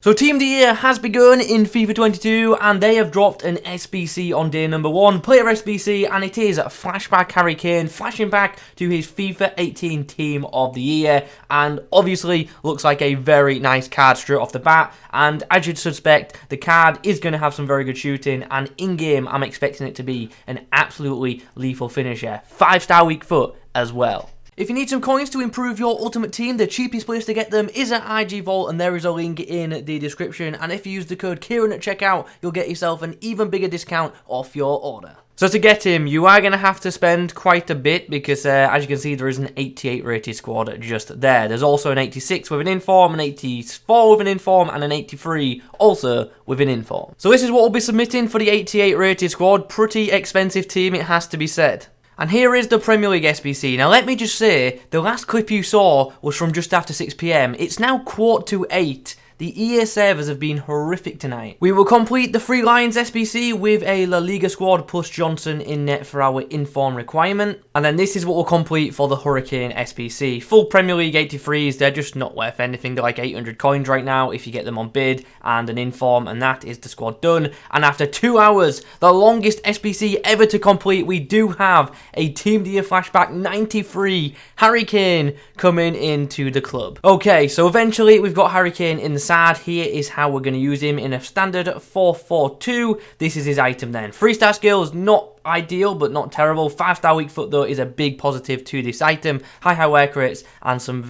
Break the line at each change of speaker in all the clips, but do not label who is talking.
So Team of the Year has begun in FIFA 22 and they have dropped an SBC on day number 1, player SBC, and it is Flashback Kane flashing back to his FIFA 18 Team of the Year, and obviously looks like a very nice card straight off the bat, and as you'd suspect, the card is going to have some very good shooting, and in-game I'm expecting it to be an absolutely lethal finisher. 5-star weak foot as well. If you need some coins to improve your ultimate team, the cheapest place to get them is at IG Vault, and there is a link in the description. And if you use the code Kieron at checkout, you'll get yourself an even bigger discount off your order. So to get him, you are going to have to spend quite a bit because, as you can see, there is an 88 rated squad just there. There's also an 86 with an inform, an 84 with an inform, and an 83 also with an inform. So this is what we'll be submitting for the 88 rated squad. Pretty expensive team, it has to be said. And here is the Premier League SBC. Now let me just say, the last clip you saw was from just after 6 PM. It's now 7:45. The EA servers have been horrific tonight. We will complete the Three Lions SBC with a La Liga squad plus Johnson in net for our inform requirement. And then this is what we'll complete for the Hurricane SBC. Full Premier League 83s, they're just not worth anything. They're like 800 coins right now if you get them on bid, and an inform, and that is the squad done. And after 2 hours, the longest SBC ever to complete, we do have a Team of the Year Flashback 93 Harry Kane coming into the club. Okay, so eventually we've got Harry Kane in the side. Here is how we're going to use him in a standard 4-4-2. This is his item then. 3-star skills, not ideal, but not terrible. 5-star weak foot though is a big positive to this item. High work rates and some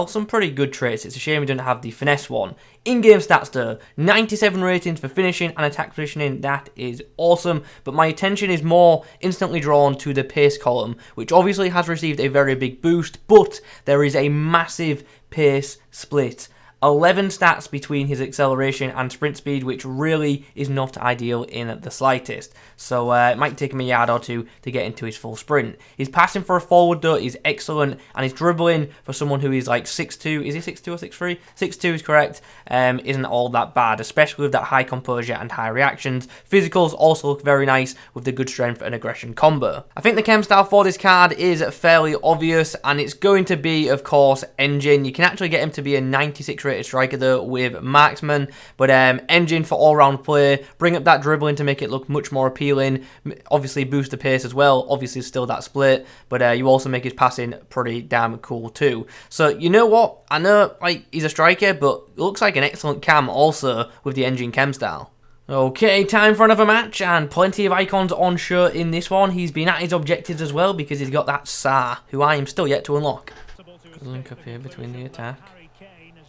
some pretty good traits. It's a shame we don't have the finesse one. In-game stats though, 97 ratings for finishing and attack positioning. That is awesome, but my attention is more instantly drawn to the pace column, which obviously has received a very big boost, but there is a massive pace split. 11 stats between his acceleration and sprint speed, which really is not ideal in the slightest. So it might take him a yard or two to get into his full sprint. His passing for a forward though is excellent, and his dribbling for someone who is like 6'2", is he 6'2" or 6'3"? 6'2" is correct, isn't all that bad, especially with that high composure and high reactions. Physicals also look very nice with the good strength and aggression combo. I think the chem style for this card is fairly obvious, and it's going to be, of course, Engine. You can actually get him to be a 96 rated striker though with marksman, but Engine for all-round play, bring up that dribbling to make it look much more appealing, obviously boost the pace as well, obviously still that split, but you also make his passing pretty damn cool too. So you know what, I know like he's a striker, but it looks like an excellent cam also with the Engine chem style. Okay, time for another match, and plenty of icons on show in this one. He's been at his objectives as well because he's got that Sa, who I am still yet to unlock. Good link up here between the attack.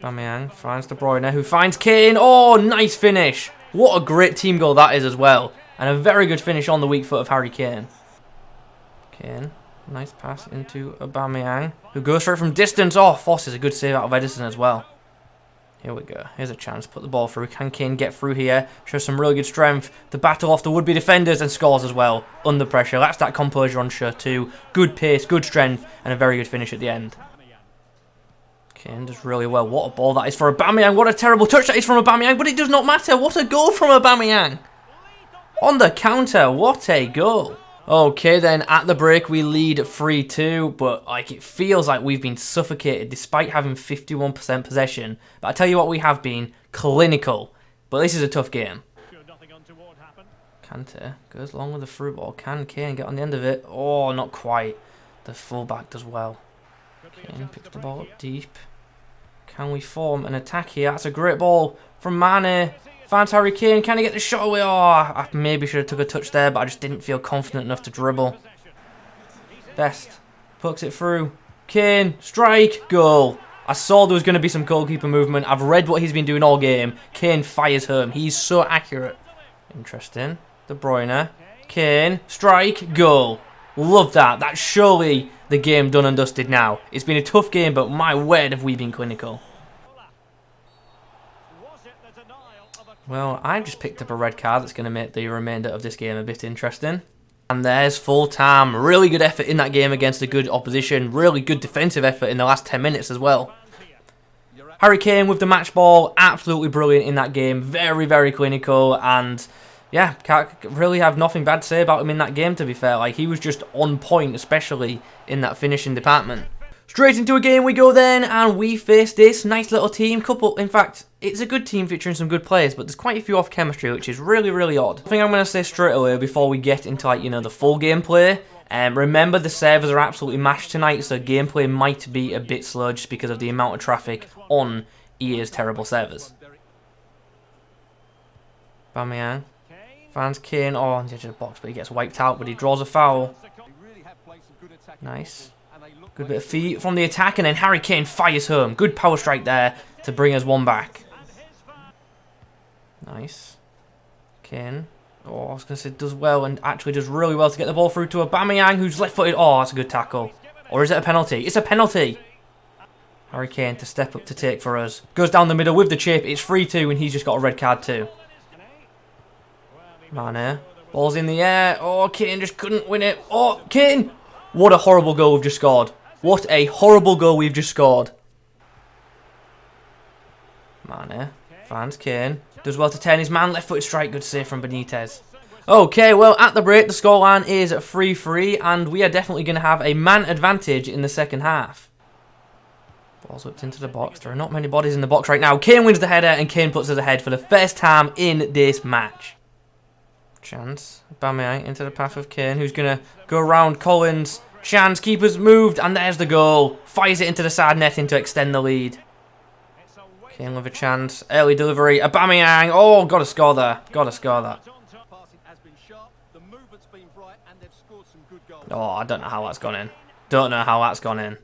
Aubameyang finds De Bruyne, who finds Kane. Oh, nice finish. What a great team goal that is as well. And a very good finish on the weak foot of Harry Kane. Kane, nice pass into Aubameyang, who goes for it from distance. Oh, forces a good save out of Edison as well. Here we go. Here's a chance. Put the ball through. Can Kane get through here? Shows some really good strength to battle off the would-be defenders and scores as well under pressure. That's that composure on show too. Good pace, good strength, and a very good finish at the end. Kane does really well. What a ball that is for Aubameyang. What a terrible touch that is from Aubameyang, but it does not matter. What a goal from Aubameyang. On the counter, what a goal. Okay then, at the break we lead 3-2, but like it feels like we've been suffocated despite having 51% possession. But I tell you what, we have been clinical. But this is a tough game. Kante goes along with the through ball. Can Kane get on the end of it? Oh, not quite. The fullback does well. Kane picks the ball up deep. Can we form an attack here? That's a great ball from Mane. Finds Harry Kane. Can he get the shot away? Oh, I maybe should have took a touch there, but I just didn't feel confident enough to dribble. Best. Pokes it through. Kane. Strike. Goal. I saw there was going to be some goalkeeper movement. I've read what he's been doing all game. Kane fires home. He's so accurate. Interesting. De Bruyne. Kane. Strike. Goal. Love that. That's surely the game done and dusted now. It's been a tough game, but my word have we been clinical. Well, I've just picked up a red card that's going to make the remainder of this game a bit interesting. And there's full time. Really good effort in that game against a good opposition. Really good defensive effort in the last 10 minutes as well. Harry Kane with the match ball. Absolutely brilliant in that game. Very, very clinical. And yeah, can't really have nothing bad to say about him in that game, to be fair. Like, he was just on point, especially in that finishing department. Straight into a game we go then, and we face this nice little team. In fact, it's a good team featuring some good players, but there's quite a few off chemistry, which is really, really odd. I think I'm going to say straight away before we get into, like, the full gameplay. Remember, the servers are absolutely mashed tonight, so gameplay might be a bit slow just because of the amount of traffic on EA's terrible servers. Aubameyang finds Kane. Oh, on the edge of the box, but he gets wiped out, but he draws a foul. Nice. Good bit of feet from the attack, and then Harry Kane fires home. Good power strike there to bring us one back. Nice. Kane. Oh, I was going to say does well, and actually does really well to get the ball through to Aubameyang, who's left-footed. Oh, that's a good tackle. Or is it a penalty? It's a penalty. Harry Kane to step up to take for us. Goes down the middle with the chip. It's 3-2, and he's just got a red card too. Mane. Ball's in the air. Oh, Kane just couldn't win it. Oh, Kane. What a horrible goal we've just scored. What a horrible goal we've just scored. Mane finds Kane. Does well to turn his man. Left-footed strike. Good save from Benitez. Okay, well, at the break, the scoreline is 3-3, and we are definitely going to have a man advantage in the second half. Ball's whipped into the box. There are not many bodies in the box right now. Kane wins the header, and Kane puts us ahead for the first time in this match. Chance. Aubameyang into the path of Kane, who's going to go around Collins. Chance, keeper's moved, and there's the goal. Fires it into the side netting to extend the lead. Kane with a chance. Early delivery. Aubameyang. Oh, got to score there. Got to score that. Oh, I don't know how that's gone in. Don't know how that's gone in.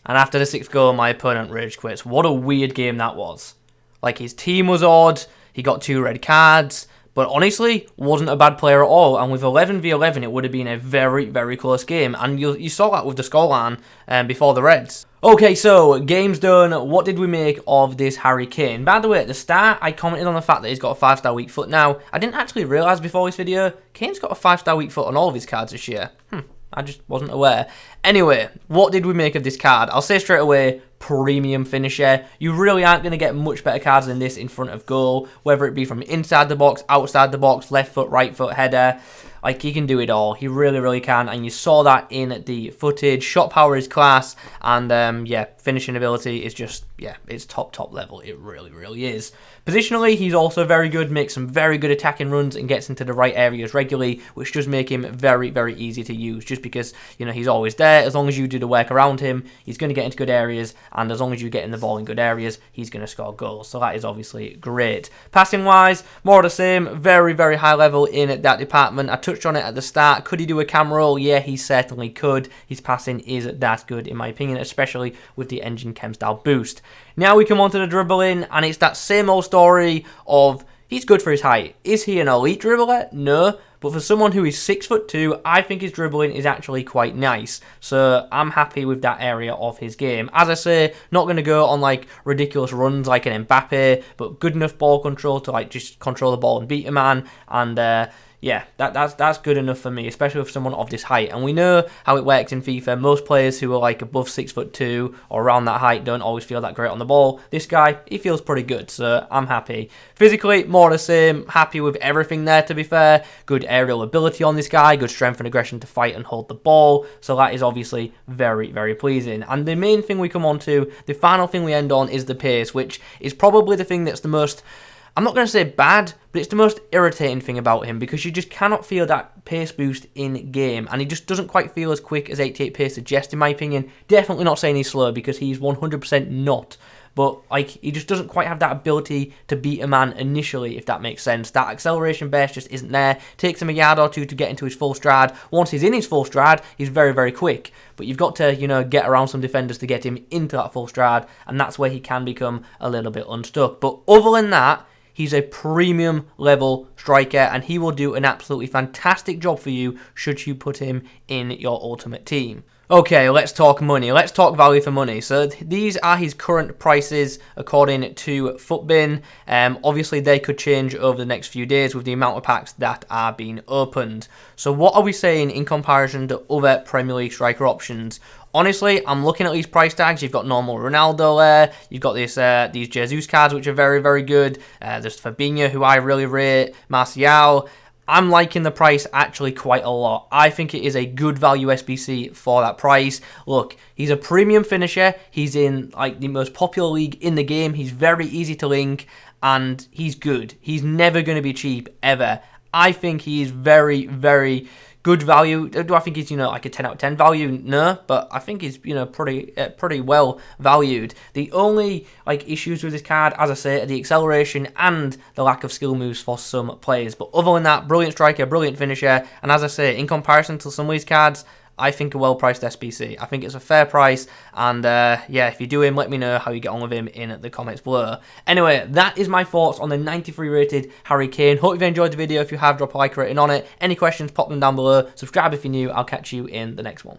And after the 6th goal, my opponent rage quits. What a weird game that was. Like, his team was odd. He got 2 red cards. But honestly, wasn't a bad player at all. And with 11v11, it would have been a very, very close game. And you saw that with the scoreline before the Reds. Okay, so, game's done. What did we make of this Harry Kane? By the way, at the start, I commented on the fact that he's got a 5-star weak foot. Now, I didn't actually realise before this video, Kane's got a 5-star weak foot on all of his cards this year. I just wasn't aware. Anyway, what did we make of this card? I'll say straight away, premium finisher. You really aren't going to get much better cards than this in front of goal, whether it be from inside the box, outside the box, left foot, right foot, header. Like, he can do it all. He really, really can. And you saw that in the footage. Shot power is class. And, yeah, finishing ability is just, yeah, it's top level. It really, really is. Positionally, he's also very good. Makes some very good attacking runs and gets into the right areas regularly, which does make him very, very easy to use. Just because, he's always there. As long as you do the work around him, he's going to get into good areas. And as long as you get in the ball in good areas, he's going to score goals. So that is obviously great. Passing-wise, more of the same. Very, very high level in that department. I touched on it at the start. Could he do a cam roll? Yeah, he certainly could. His passing is that good, in my opinion, especially with the engine chem style boost. Now we come on to the dribbling, and it's that same old story of he's good for his height. Is he an elite dribbler? No. But for someone who is 6'2", I think his dribbling is actually quite nice. So I'm happy with that area of his game. As I say, not going to go on like ridiculous runs like an Mbappe, but good enough ball control to like just control the ball and beat a man. And yeah, that's good enough for me, especially with someone of this height. And we know how it works in FIFA. Most players who are like above 6'2" or around that height don't always feel that great on the ball. This guy, he feels pretty good, so I'm happy. Physically, more of the same. Happy with everything there, to be fair. Good aerial ability on this guy. Good strength and aggression to fight and hold the ball. So that is obviously very, very pleasing. And the main thing we come on to, the final thing we end on, is the pace, which is probably the thing that's the most... I'm not going to say bad, but it's the most irritating thing about him because you just cannot feel that pace boost in game, and he just doesn't quite feel as quick as 88 pace suggests, in my opinion. Definitely not saying he's slow because he's 100% not, but like he just doesn't quite have that ability to beat a man initially, if that makes sense. That acceleration burst just isn't there. Takes him a yard or two to get into his full stride. Once he's in his full stride, he's very, very quick, but you've got to, get around some defenders to get him into that full stride, and that's where he can become a little bit unstuck. But other than that, he's a premium level striker, and he will do an absolutely fantastic job for you should you put him in your ultimate team. Okay, let's talk money. Let's talk value for money. So these are his current prices according to futbin. Obviously, they could change over the next few days with the amount of packs that are being opened. So what are we saying in comparison to other Premier League striker options? Honestly, I'm looking at these price tags. You've got normal Ronaldo there. You've got these Jesus cards, which are very, very good. There's Fabinho, who I really rate. Martial. I'm liking the price actually quite a lot. I think it is a good value SBC for that price. Look, he's a premium finisher. He's in like the most popular league in the game. He's very easy to link, and he's good. He's never going to be cheap, ever. I think he is very, very good value. Do I think he's, like a 10 out of 10 value? No, but I think he's, pretty well valued. The only, issues with this card, as I say, are the acceleration and the lack of skill moves for some players. But other than that, brilliant striker, brilliant finisher. And as I say, in comparison to some of these cards, I think a well-priced SBC. I think it's a fair price, and yeah, if you do him, let me know how you get on with him in the comments below. Anyway, that is my thoughts on the 93 rated Harry Kane. Hope you've enjoyed the video. If you have, drop a like rating on it. Any questions, pop them down below. Subscribe if you're new. I'll catch you in the next one.